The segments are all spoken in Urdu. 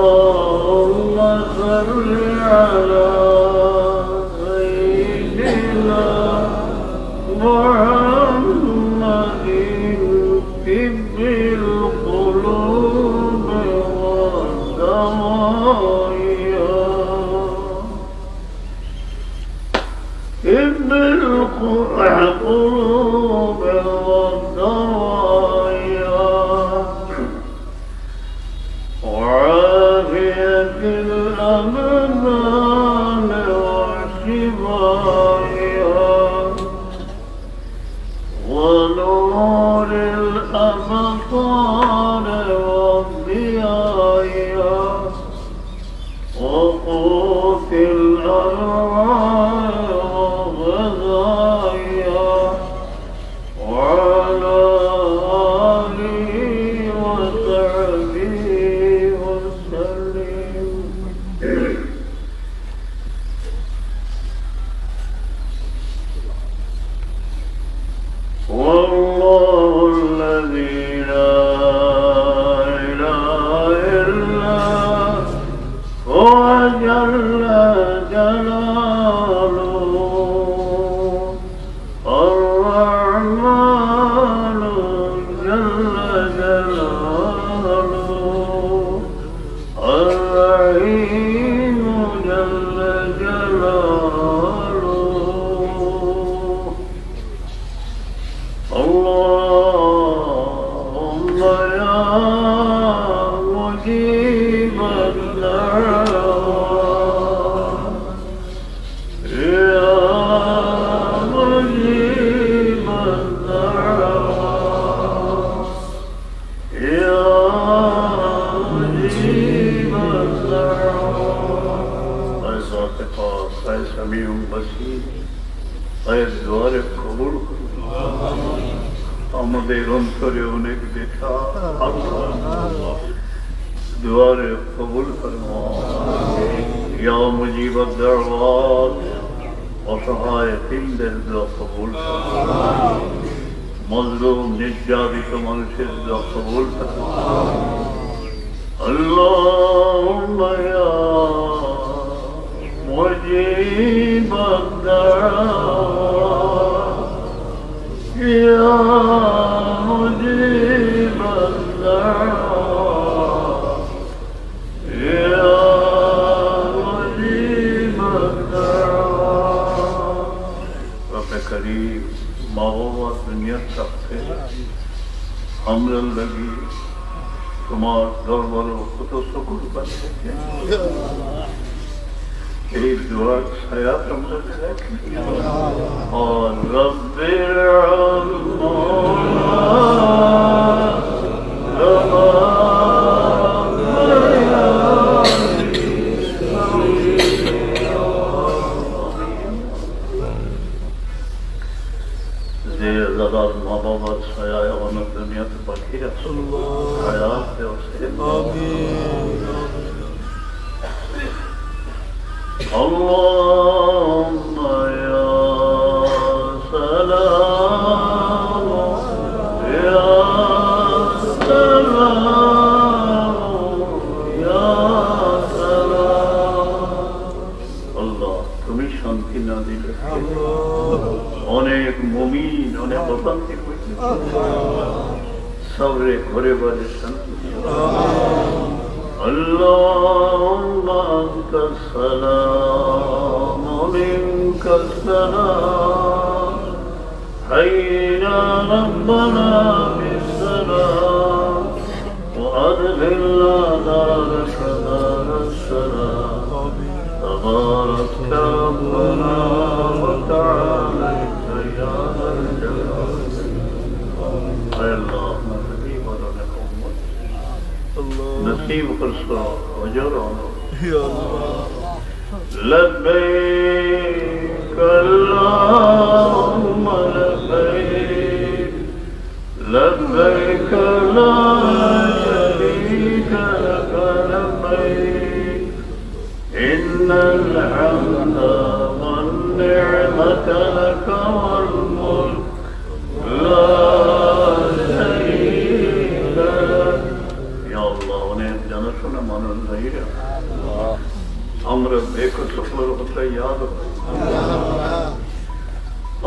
اللهم صل على سيدنا محمد طب القلوب والدوايا طب القلوب والدوايا وعافية الأبدان وشفائها ونور الأبصار وضيائها وقوت الأرواح وغذائها وعلى آله وصحبه وسلم. والله الذي لا إله إلا هو جل جلاله الرحمن جل جلاله الرحيم جل جلاله. اللهم يا مجيب الدعوات يا مجيب الدعوات يا مجيب الدعوات. اے ذات پاک اے سمیع بصیر اے دوار قبول আমাদের অন্তরে অনেক ব্যথা দুয়ারে কবুল ফরমা ইয়া মুজিব আদ-দাওয়াত অসহায় দিলদের দোয়া কবুল ফরমা মজলুম নির্যাতিত মানুষের দোয়া কবুল ফরমা আল্লাহুম্মা ইয়া মুজিব আদ-দাওয়াত يا مجيب الدعوات يا مجيب الدعوات. رب كريم ما هو الدنيا تقفل حمل لگی تمہار دربار خود سکون بنتے ہیں ایک دعا حیات رمضان اور رب زیادار ماں بابا چھایا اور دنیا تو باقی رسول حیات ہے اسے اللهم يا سلام يا سلام يا سلام. الله তুমি শান্তি না দিলে অনেক মুমিন অনেক অশান্তি হয়েছে সবরে ঘরে বাড়ি শান্তি اللهم أنت السلام ومنك السلام حينا ربنا بالسلام وأدخلنا دارك دار السلام تبارك ربنا وتعالى يا ذا الجلال. الله نصيب نصيب فرصة وجرعنا يا الله. لبيك اللهم لبيك لبيك لا شريك لك لبيك إن الحمد والنعمة لك والملك لا شريك لك. يا الله ونعم جنة কোনো মানুষ নাই রে আমরা বেকসুরের কথা ইয়াদ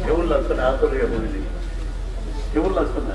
কেমন লাগছে না আসলে কেমন লাগছে না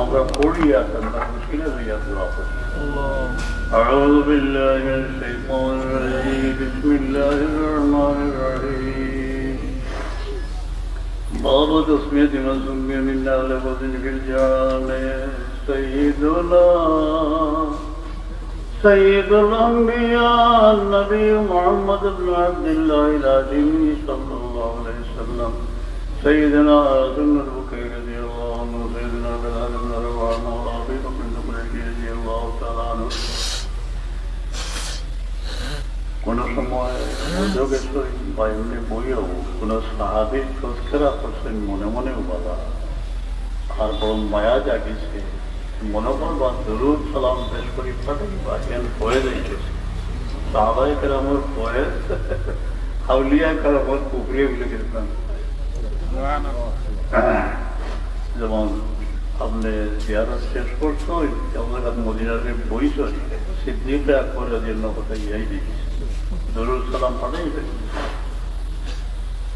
আমরা পড়ি আমরা মুশকিলে হইয়া দোয়া করি আউযু বিল্লাহি মিনাশ শাইতানির রাজীম বিসমিল্লাহির রহমানির রহিম বাবু তসমিয়াতি মাসুমিয়া মিন্না লাফযিন ফিল জামে সাইয়্যিদুল আমবিয়া নবী মুহাম্মদ ইবনে আব্দুল্লাহ আল-আযিমি সাল্লাল্লাহু আলাইহি ওয়াসাল্লাম سيدنا أعظم البكير رضي الله عنه سيدنا بلال بن رباح مولى أبي بكر الصديق رضي الله تعالى عنه কোন সময় যোগের সহিত বা এমনি বইয়েও কোন সাহাবীর তজকিরা করছেন মনে মনেও বলা আর বড় মায়া জাগিছে মনে করবা দরুদ সালাম পেশ করি ফাটাই বা জ্ঞান হয়ে যাইতেছে সাহাবায়ে কেরামের ফয়েজ আউলিয়া কেরামের পুকুরিয়ে গুলো কিরকম যেমন আপনি জিয়ারত শেষ করছো আপনার মদিনার বইছ সিদ্দিক আকবর রাদিয়াল্লাহু কথা ইয়াই দিচ্ছে দরুদ সালাম পাঠাই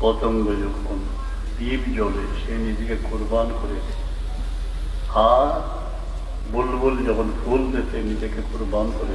পতঙ্গ যখন দ্বীপ জ্বলে সে নিজেকে কুরবান করেছে আর বুলবুল যখন ফুল দিতে নিজেকে কুরবান করে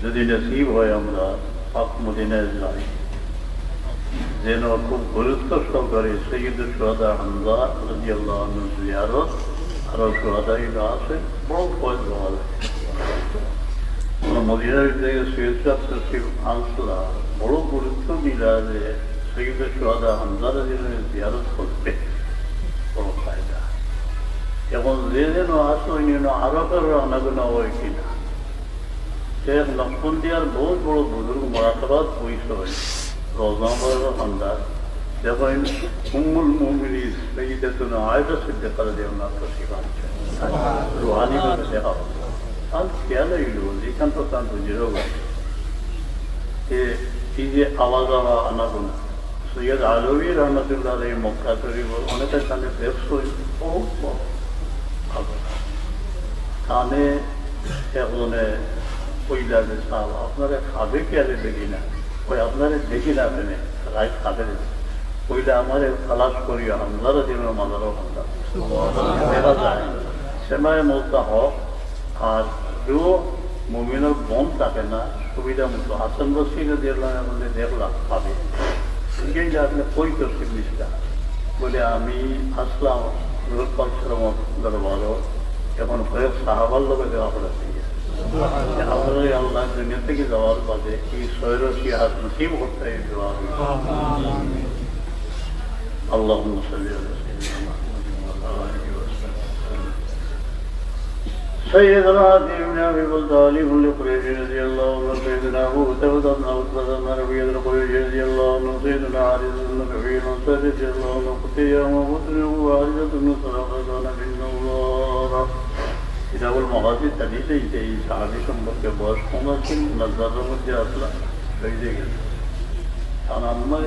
যদি নসিব হয় আমরা পাক মদিনায় যাই যেন খুব গুরুত্ব সহকারে সৈয়দুল শুহাদা হামজা রাদিয়াল্লাহু আনহু জিয়ারত আর শুহাদাইরা আছে বড় ফয়েজ হওয়া যায় মদিনার থেকে সৈয়দ সাহেব আনসালা বড় গুরুত্ব দিলা যে সৈয়দুল শুহাদা হামজা রাদিয়াল্লাহু জিয়ারত করতে বড় ফায়দা এখন যে যেন আসলে আরো কারো আনাগোনা হয় কিনা শেখ নকশবন্দিয়ার বহুত বড় বুজুর্গ মোরাকাবাত পয়সা হয় রোজামার আন্দাজ যখন উম্মুল মুমিনিন সৈয়দাতুনা আয়েশা সিদ্দিকা রাদিয়াল্লাহু আনহা শিফা রুহানি ভাবে দেখা আর খেয়াল হইল যেখান তো তার বুঝেও এই যে আওয়াজ আনাগোনা সৈয়দ আলভী রহমতুল্লাহ আলাইহি মক্কা শরীফ অনেকের কানে ব্যবসায়ী বহুত ভালো কানে একজনে কইলা যে সাহেব আপনারা খাবে খেয়ালে দেখি না ওই আপনারা দেখি না ফেনে রাইট খাবে কইলে আমার তালাশ করিও হামজারা জীবনের মাজারও হামজা দেখা যায় সেমায় মৌতা হক আর কেউ মুমিনের বম থাকে না সুবিধা মতো হাসান বসির বলে দেখলাম পাবে সেইটা আপনি কই করছি জিনিসটা বলে আমি আসলাম রোজ পাচ্ছিলাম ভালো এখন কয়েক সাহাবার লোকে দেওয়া পড়েছে আপনার আল্লাহ দুনিয়া থেকে যাওয়ার বাদে এই সৈরসী হাত নসিব করতে দেওয়া আল্লাহ سيدنا عدي بن أبي طالب القريشي رضي الله عنه سيدنا أبو سعود بن عتبة بن ربيعة القريشي رضي الله عنه سيدنا حارث بن ربيعة رضي الله عنه قتيام ومسلم وعائشة بن سلمة بن الله কিতাবুল মাগাজির তালিতে এই সাহাবী সম্পর্কে বয়স কম আছে নজরের মধ্যে আসলা হয়ে গেছে আর আমার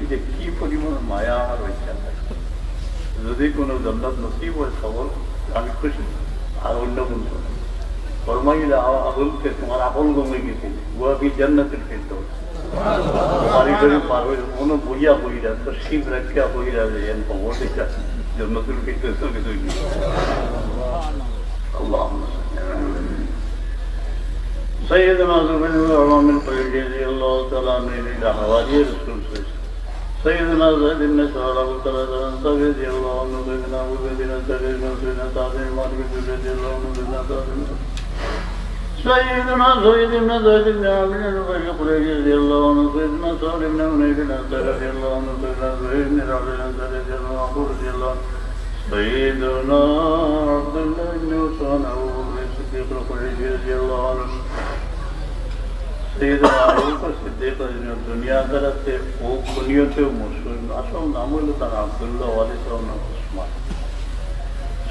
যে কি পরিমাণ মায়া আমার হয়েছে যদি কোনো জান্নাত নসিব হয় খবর আমি খুশি আর অন্য কোন ফরমাইলে আগুনকে তোমার আপন গমে গেছে ওয়া বি জান্নাতের কিন্তু বাড়ি করে পার হয়ে কোনো বইয়া বইরা তো শিব রাখিয়া বইরা যে এন খবর দেখা জান্নাতুল কিন্তু চলে তৈরি আল্লাহ سيدنا زبير بن عوام القيل رضي الله تعالى عنه إلى حوالي رسول الله سيدنا زيد بن سعد رضي الله عنه سيدنا أبو بكر بن سيدنا سعد بن مالك رضي الله عنه سيدنا زيد بن زيد بن عامر رضي الله عنه سيدنا سعد بن منيف رضي الله عنه سيدنا زهير بن ربيع رضي الله عنه رضي الله عنه سيدنا عبد الله بن عثمان أبو بكر الصديق رضي الله عنه سيدنا أبو بكر الصديق الدنيا درته وكنيته مشهور أصلا نامه ترى عبد الله والد عثمان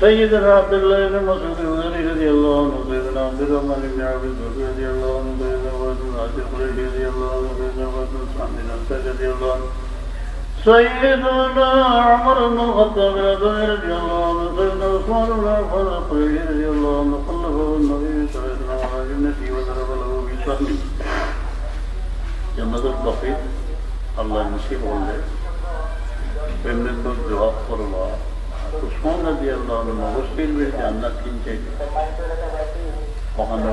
سيدنا عبد الله بن مسعود رضي الله عنه سيدنا عبد الرحمن بن عوف رضي الله عنه سيدنا أبو عاصم رضي الله عنه سيدنا أبو سعد بن رضي الله عنه سيدنا عمر بن الخطاب رضي الله عنه سيدنا عثمان بن عفان رضي الله عنه خلفه النبي سيدنا على جنته وضرب له بسهم جنة البقيع الله نصيب له بمن الجواب فروا عثمان رضي الله عنه مغسل بالجنة كنجي وهنا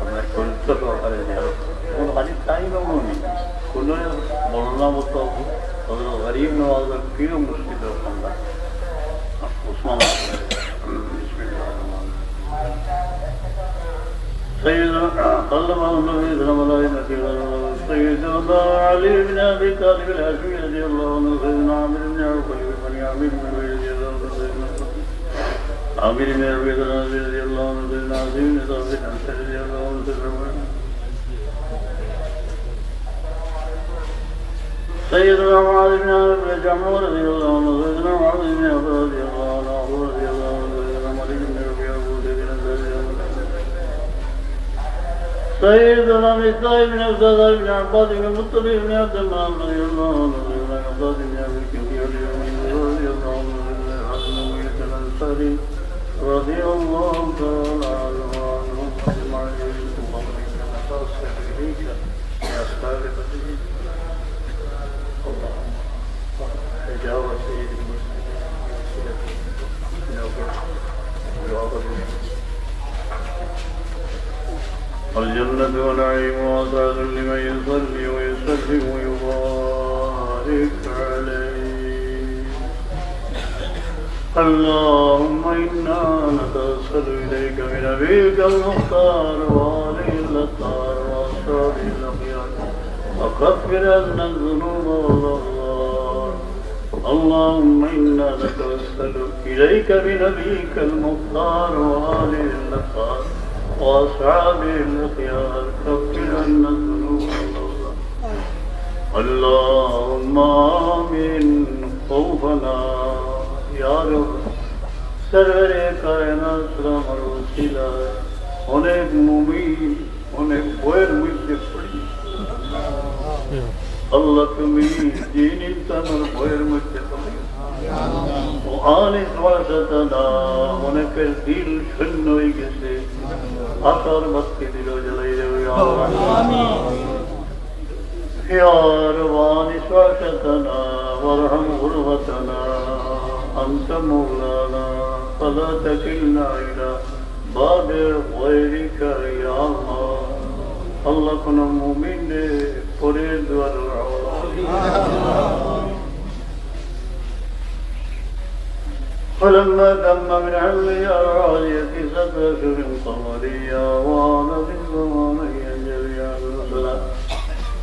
আমরা চরিত্র সহকারে কোন খালি তাই নমনি কোন বর্ণনা মতো গরিব নওয়াজের প্রিয় মুর্শিদ আমরা উসমান سيدنا صلى الله عليه وسلم سيدنا علي بن ابي طالب الهاشمي رضي الله عنه سيدنا عامر بن عوف بن عامر بن رضي الله عنه سيدنا عامر بن رضي الله عنه سيدنا عظيم بن ثابت رضي الله عنه سيدنا معاذ بن عمرو بن جمعة رضي الله عنه سيدنا معاذ بن عمرو رضي الله عنه رضي الله عنه سيدنا مالك بن ربيعة سيدنا سيدنا ميثاق بن عبد الله بن عباس بن مطلب بن عبد الله رضي الله عنه سيدنا عباس بن عبد الكبير رضي الله عنه سيدنا حسن بن الأنصاري رضي الله تعالى عنه أجمعين اللهم إنا نتوسل إليك بأسباب بدرك اللهم حجاب سيد المسلمين الجنة ونعيم وسعد لمن يصلي ويسلم ويبارك عليه اللهم إنا نتوسل إليك بنبيك المختار وآله الأطهار وأصحابه الأخيار وكفر عنا الذنوب والأغفار اللهم إنا نتوسل إليك بنبيك المختار وآله الأطهار وأصحابه الأخيار كفر عنا الذنوب والأغفار اللهم آمين خوفنا يا رب سرور কায়নাত আমার ওসিলা অনেক মুমিন অনেক বয়ের মধ্যে পড়ি আল্লাহ তুমি যিনি তার বয়ের মধ্যে পড়ি ও আনে ওয়াসাতানা অনেকের দিল শূন্য হয়ে গেছে আশার বাতি দিল জ্বালাই দেবে আমিন يا ربان واشتنا وارحم غربتنا أنت مولانا فلا تكلنا إلى باب غيرك يا الله الله كنا مؤمن فريد فلما تم من علي العالية ستة قمرية وأنا في الزمانية جميعا الصلاة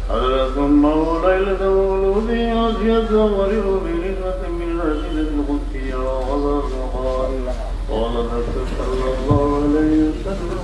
حضرة ليلة مولودي عزية ومريض بنسبة من رسيلة القدسية وغضب وقال قال الرسول صلى الله عليه وسلم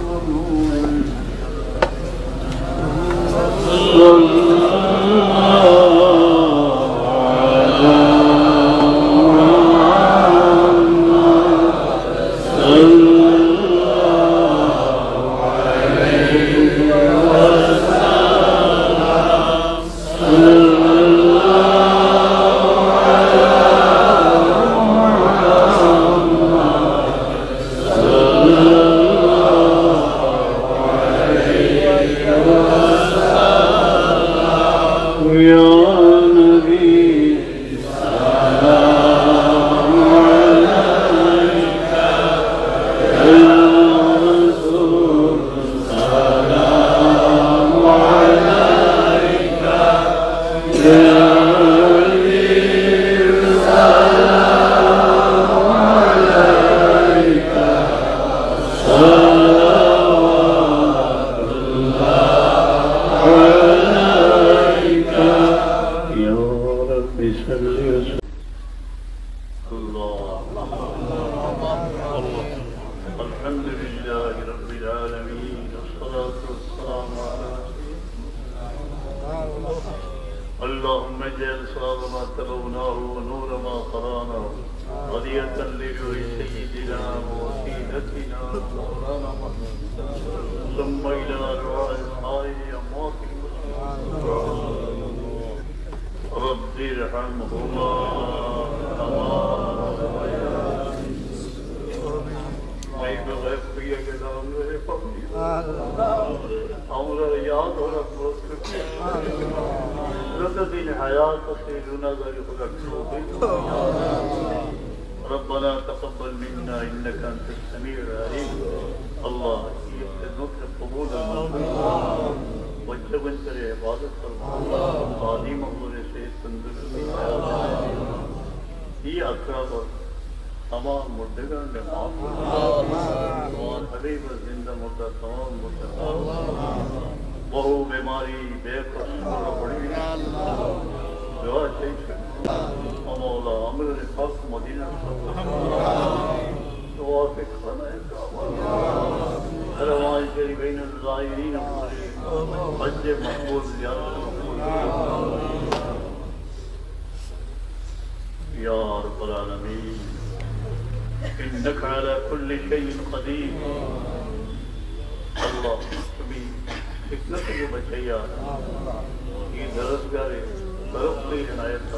يا نبي سلام عليك يا رسول سلام عليك يا الحمد لله رب العالمين والصلاة والسلام على اللهم اجعل صواب ما تلوناه ونور ما قراناه هدية لروح سيدنا ووسيلتنا مولانا محمد ثم إلى أرواح الحي أموات المسلمين رب ارحمهما كما ربنا تقبل منا انك انت السميع العليم الله يقبل قبول المنظور وجب انت عبادت فرما قادم امور سے تندرستی یہ اقرب تمام مردگان نے معاف اور حبیب زندہ مردہ تمام مردہ بہو بیماری بے قصور پڑی دعا چاہیے مولا امر پاک مدینہ دعا کے کھانا ہے روان شریف بین الزائرین حج مقبول زیارت مقبول یا رب العالمین إنك على كل شيء قدير الله تبي حكمت جو بچیا یہ درسگاہ درختی عنایت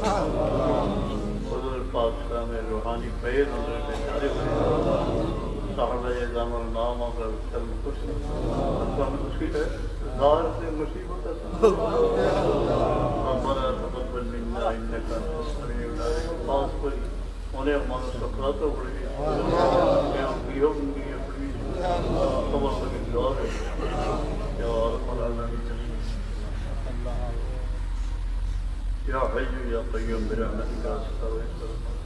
حضور پاک صاحب میں روحانی فیض حضور میں جاری ہوئے صحابہ اعظام اور نام اور سلم خوش ہمیں خوشی ہے ظاہر سے مصیبت ہے ربنا تقبل منا انك انت السميع العليم خاص کوئی انہیں ہمارا سکرات ہو پڑی يا حي يا قيوم برحمتك استغيث